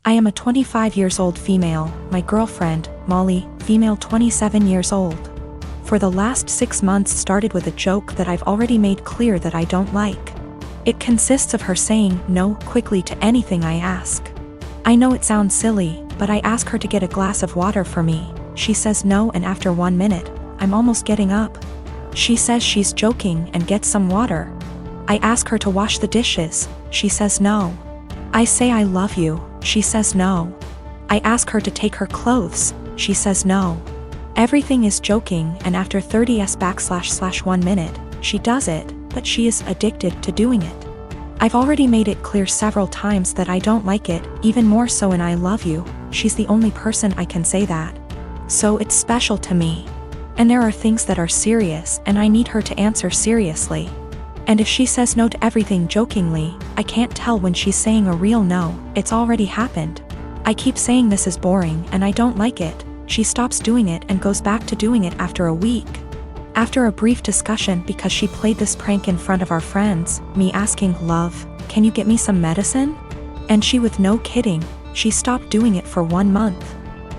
I am a 25 years old female, my girlfriend, Molly, female 27 years old. For the last 6 months started with a joke that I've already made clear that I don't like. It consists of her saying no quickly to anything I ask. I know it sounds silly, but I ask her to get a glass of water for me. She says no, and after 1 minute, I'm almost getting up. She says she's joking and gets some water. I ask her to wash the dishes. She says no. I say I love you. She says no. I ask her to take her clothes. She says no. Everything is joking, and after 30s/1 minute, she does it, but she is addicted to doing it. I've already made it clear several times that I don't like it, even more so in I love you. She's the only person I can say that. So it's special to me. And there are things that are serious, and I need her to answer seriously. And if she says no to everything jokingly, I can't tell when she's saying a real no. It's already happened. I keep saying this is boring and I don't like it. She stops doing it and goes back to doing it after a week. After a brief discussion because she played this prank in front of our friends, me asking, "Love, can you get me some medicine?" And she, with no kidding, she stopped doing it for 1 month.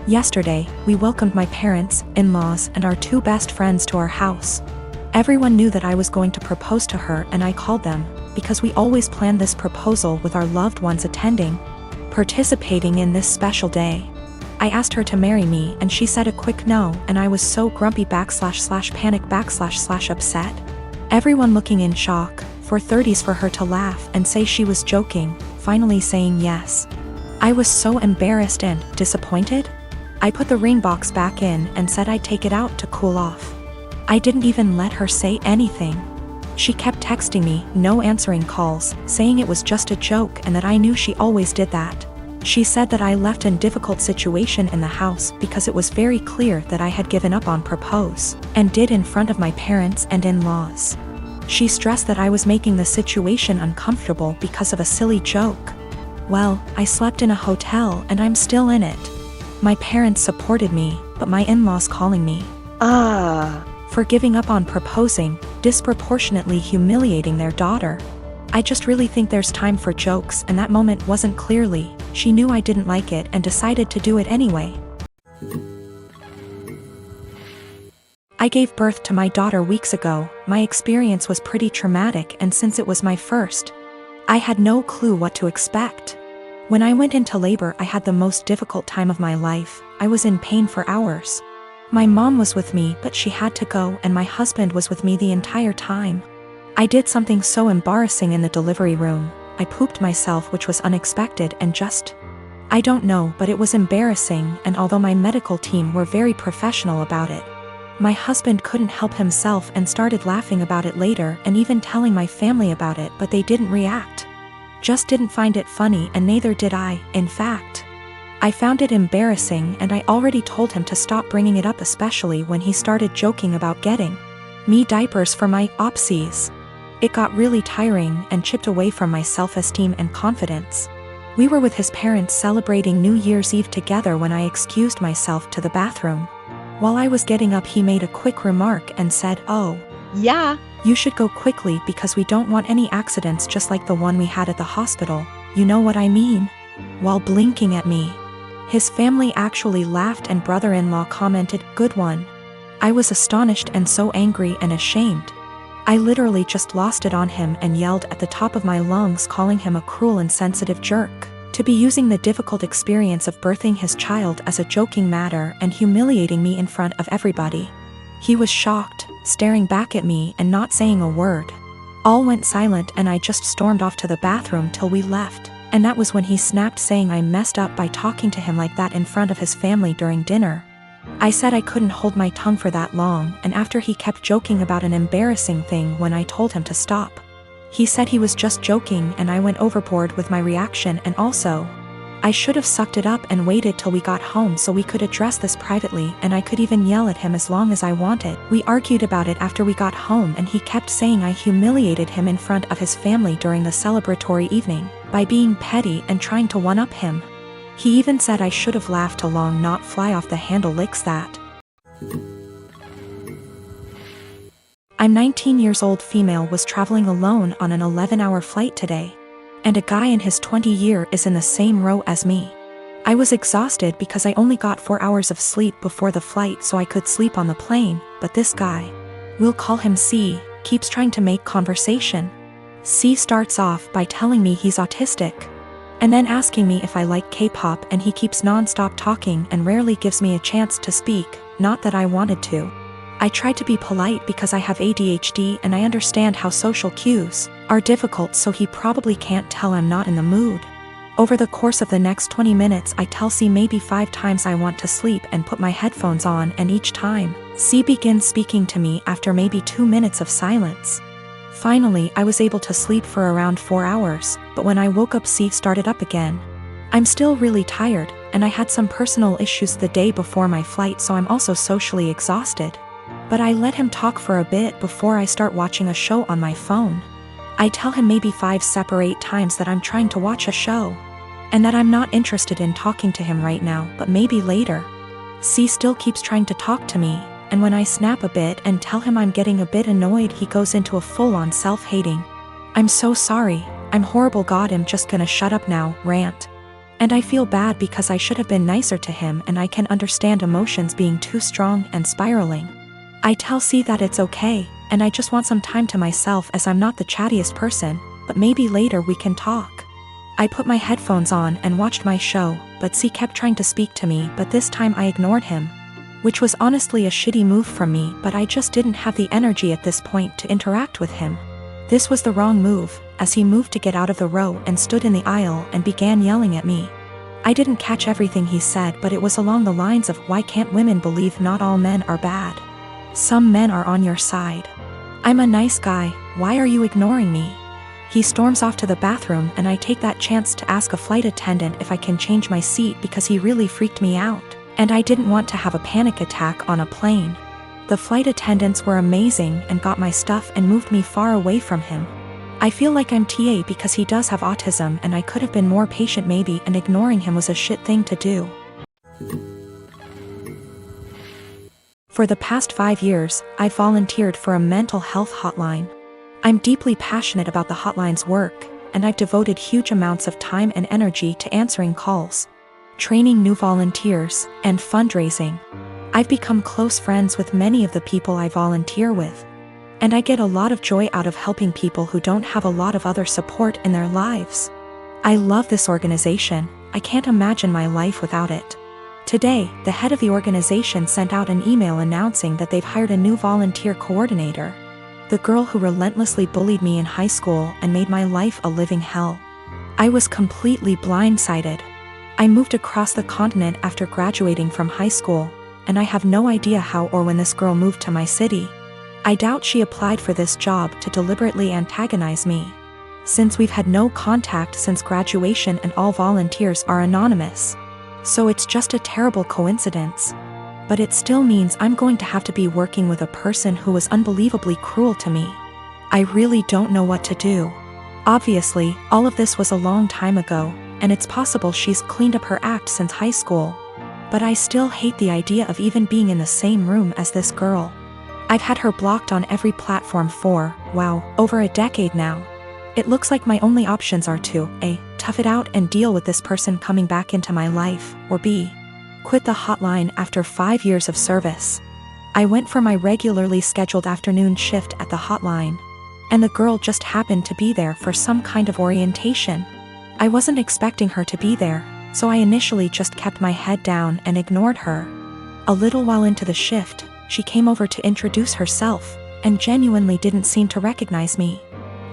Yesterday, we welcomed my parents, in-laws, and our 2 best friends to our house. Everyone knew that I was going to propose to her, and I called them, because we always plan this proposal with our loved ones attending, participating in this special day. I asked her to marry me, and she said a quick no, and I was so grumpy /panic /upset. Everyone looking in shock, for 30s for her to laugh and say she was joking, finally saying yes. I was so embarrassed and disappointed. I put the ring box back in and said I'd take it out to cool off. I didn't even let her say anything. She kept texting me, no answering calls, saying it was just a joke and that I knew she always did that. She said that I left in difficult situation in the house because it was very clear that I had given up on propose, and did in front of my parents and in-laws. She stressed that I was making the situation uncomfortable because of a silly joke. Well, I slept in a hotel and I'm still in it. My parents supported me, but my in-laws calling me for giving up on proposing, disproportionately humiliating their daughter. I just really think there's time for jokes, and that moment wasn't clearly. She knew I didn't like it and decided to do it anyway. I gave birth to my daughter weeks ago. My experience was pretty traumatic, and since it was my first, I had no clue what to expect. When I went into labor, I had the most difficult time of my life. I was in pain for hours. My mom was with me, but she had to go, and my husband was with me the entire time. I did something so embarrassing in the delivery room. I pooped myself, which was unexpected and I don't know, but it was embarrassing, and although my medical team were very professional about it, my husband couldn't help himself and started laughing about it later and even telling my family about it, but they didn't react. Just didn't find it funny, and neither did I, in fact. I found it embarrassing, and I already told him to stop bringing it up, especially when he started joking about getting me diapers for my opsies. It got really tiring and chipped away from my self-esteem and confidence. We were with his parents celebrating New Year's Eve together when I excused myself to the bathroom. While I was getting up, he made a quick remark and said, "Oh, yeah, you should go quickly because we don't want any accidents just like the one we had at the hospital. You know what I mean?" While blinking at me. His family actually laughed, and brother-in-law commented, "Good one." I was astonished and so angry and ashamed. I literally just lost it on him and yelled at the top of my lungs, calling him a cruel and insensitive jerk, to be using the difficult experience of birthing his child as a joking matter and humiliating me in front of everybody. He was shocked, staring back at me and not saying a word. All went silent, and I just stormed off to the bathroom till we left, and that was when he snapped, saying I messed up by talking to him like that in front of his family during dinner. I said I couldn't hold my tongue for that long, and after he kept joking about an embarrassing thing when I told him to stop. He said he was just joking, and I went overboard with my reaction, and also, I should have sucked it up and waited till we got home so we could address this privately, and I could even yell at him as long as I wanted. We argued about it after we got home, and he kept saying I humiliated him in front of his family during the celebratory evening by being petty and trying to one-up him. He even said I should have laughed along, not fly off the handle licks that. I'm 19 years old female, was traveling alone on an 11-hour flight today. And a guy in his 20s is in the same row as me. I was exhausted because I only got 4 hours of sleep before the flight so I could sleep on the plane, but this guy, we'll call him C, keeps trying to make conversation. C starts off by telling me he's autistic, and then asking me if I like K-pop, and he keeps non-stop talking and rarely gives me a chance to speak, not that I wanted to. I tried to be polite because I have ADHD and I understand how social cues are difficult, so he probably can't tell I'm not in the mood. Over the course of the next 20 minutes I tell C maybe 5 times I want to sleep and put my headphones on, and each time, C begins speaking to me after maybe 2 minutes of silence. Finally, I was able to sleep for around 4 hours, but when I woke up C started up again. I'm still really tired, and I had some personal issues the day before my flight, so I'm also socially exhausted. But I let him talk for a bit before I start watching a show on my phone. I tell him maybe 5 separate times that I'm trying to watch a show, and that I'm not interested in talking to him right now, but maybe later. C still keeps trying to talk to me, and when I snap a bit and tell him I'm getting a bit annoyed, he goes into a full-on self-hating, "I'm so sorry, I'm horrible, God, I'm just gonna shut up now" rant. And I feel bad because I should have been nicer to him, and I can understand emotions being too strong and spiraling. I tell C that it's okay, and I just want some time to myself as I'm not the chattiest person, but maybe later we can talk. I put my headphones on and watched my show, but C kept trying to speak to me, but this time I ignored him, which was honestly a shitty move from me, but I just didn't have the energy at this point to interact with him. This was the wrong move, as he moved to get out of the row and stood in the aisle and began yelling at me. I didn't catch everything he said, but it was along the lines of, "Why can't women believe not all men are bad? Some men are on your side. I'm a nice guy, why are you ignoring me?" He storms off to the bathroom, and I take that chance to ask a flight attendant if I can change my seat because he really freaked me out, and I didn't want to have a panic attack on a plane. The flight attendants were amazing and got my stuff and moved me far away from him. I feel like I'm TA because he does have autism, and I could have been more patient maybe, and ignoring him was a shit thing to do. For the past 5 years, I volunteered for a mental health hotline. I'm deeply passionate about the hotline's work, and I've devoted huge amounts of time and energy to answering calls, training new volunteers, and fundraising. I've become close friends with many of the people I volunteer with, and I get a lot of joy out of helping people who don't have a lot of other support in their lives. I love this organization, I can't imagine my life without it. Today, the head of the organization sent out an email announcing that they've hired a new volunteer coordinator. The girl who relentlessly bullied me in high school and made my life a living hell. I was completely blindsided. I moved across the continent after graduating from high school, and I have no idea how or when this girl moved to my city. I doubt she applied for this job to deliberately antagonize me, since we've had no contact since graduation and all volunteers are anonymous. So it's just a terrible coincidence. But it still means I'm going to have to be working with a person who was unbelievably cruel to me. I really don't know what to do. Obviously, all of this was a long time ago, and it's possible she's cleaned up her act since high school. But I still hate the idea of even being in the same room as this girl. I've had her blocked on every platform for, wow, over a decade now. It looks like my only options are to A, tough it out and deal with this person coming back into my life, or B, quit the hotline after 5 years of service. I went for my regularly scheduled afternoon shift at the hotline, and the girl just happened to be there for some kind of orientation. I wasn't expecting her to be there, so I initially just kept my head down and ignored her. A little while into the shift, she came over to introduce herself, and genuinely didn't seem to recognize me.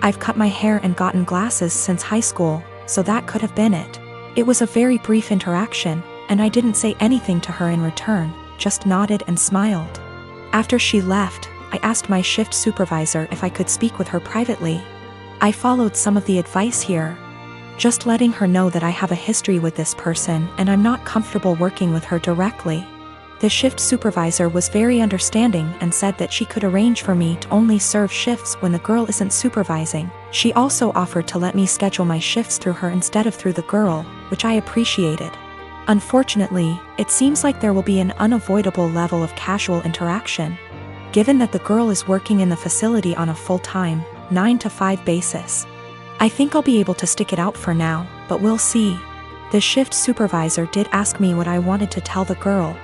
I've cut my hair and gotten glasses since high school, so that could have been it. It was a very brief interaction, and I didn't say anything to her in return, just nodded and smiled. After she left, I asked my shift supervisor if I could speak with her privately. I followed some of the advice here, just letting her know that I have a history with this person and I'm not comfortable working with her directly. The shift supervisor was very understanding and said that she could arrange for me to only serve shifts when the girl isn't supervising. She also offered to let me schedule my shifts through her instead of through the girl, which I appreciated. Unfortunately, it seems like there will be an unavoidable level of casual interaction, given that the girl is working in the facility on a full-time, 9 to 5 basis. I think I'll be able to stick it out for now, but we'll see. The shift supervisor did ask me what I wanted to tell the girl.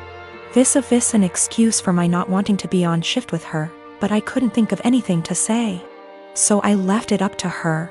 Vis-a-vis an excuse for my not wanting to be on shift with her, but I couldn't think of anything to say. So I left it up to her.